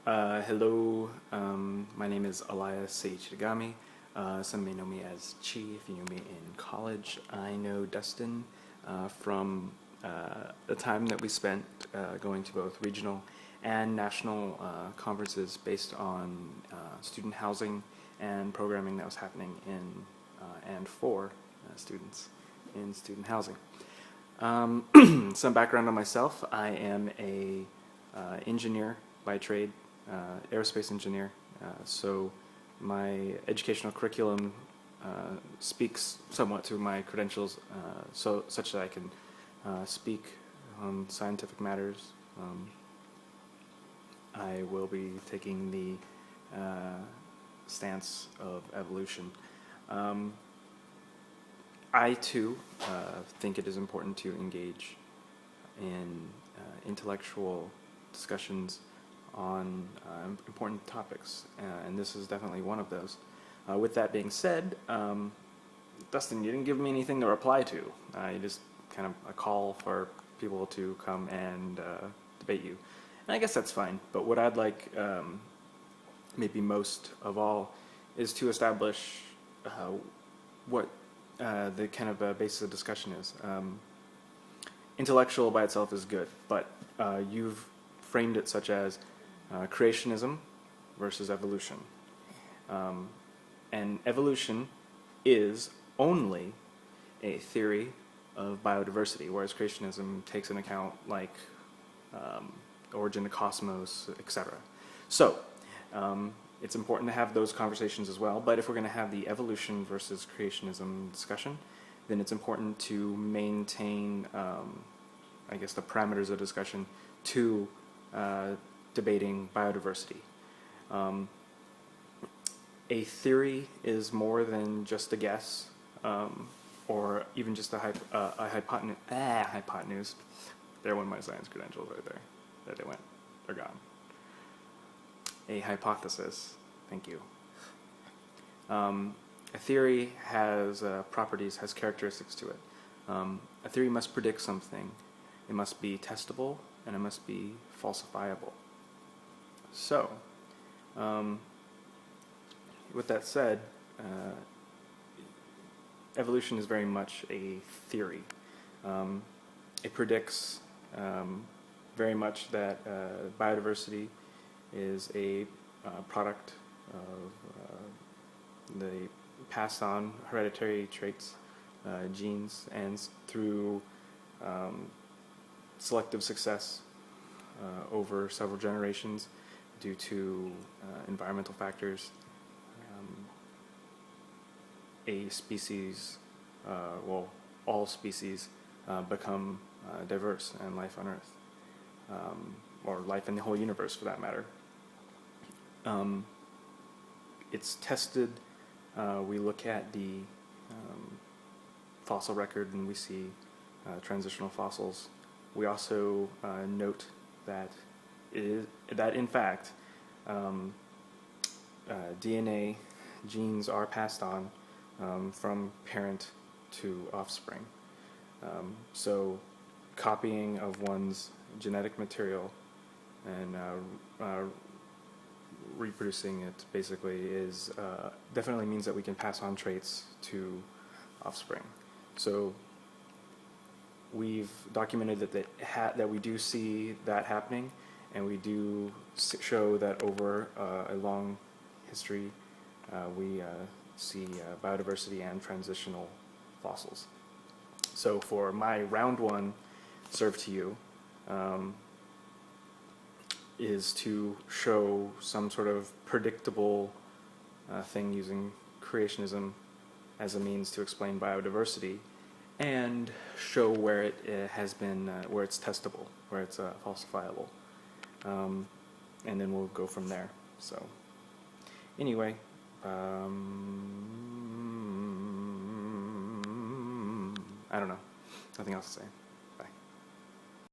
Hello, my name is Elias Seichigami. Some may know me as Chi if you knew me in college. I know Dustin from the time that we spent going to both regional and national conferences based on student housing and programming that was happening in and for students in student housing. Some background on myself. I am a engineer by trade, aerospace engineer. So my educational curriculum speaks somewhat to my credentials, such that I can speak on scientific matters. I will be taking the stance of evolution. I too think it is important to engage in intellectual discussions on important topics, and this is definitely one of those. With that being said, Dustin, you didn't give me anything to reply to. You just kind of a call for people to come and debate you. And I guess that's fine, but what I'd like maybe most of all is to establish what the kind of basis of discussion is. Intellectual by itself is good, but you've framed it such as creationism versus evolution. And evolution is only a theory of biodiversity, whereas creationism takes into account like origin of cosmos, etc. So it's important to have those conversations as well, but if we're going to have the evolution versus creationism discussion, then it's important to maintain, I guess, the parameters of discussion to debating biodiversity. A theory is more than just a guess, or even just a hypotenuse. There went my science credentials right there. There they went. They're gone. A hypothesis. Thank you. A theory has properties, has characteristics to it. A theory must predict something. It must be testable, and it must be falsifiable. So, with that said, evolution is very much a theory. It predicts very much that biodiversity is a product of the passed on hereditary traits, genes, and through selective success over several generations due to environmental factors. A species, all species become diverse, and life on Earth, or life in the whole universe for that matter. It's tested. We look at the fossil record and we see transitional fossils. We also note that in fact DNA genes are passed on from parent to offspring. So copying of one's genetic material and reproducing it basically is definitely means that we can pass on traits to offspring. So we've documented that we do see that happening, and we do show that over a long history we see biodiversity and transitional fossils. So for my round one served to you is to show some sort of predictable thing using creationism as a means to explain biodiversity, and show where it has been, where it's testable, where it's falsifiable, and then we'll go from there. So anyway, I don't know, nothing else to say.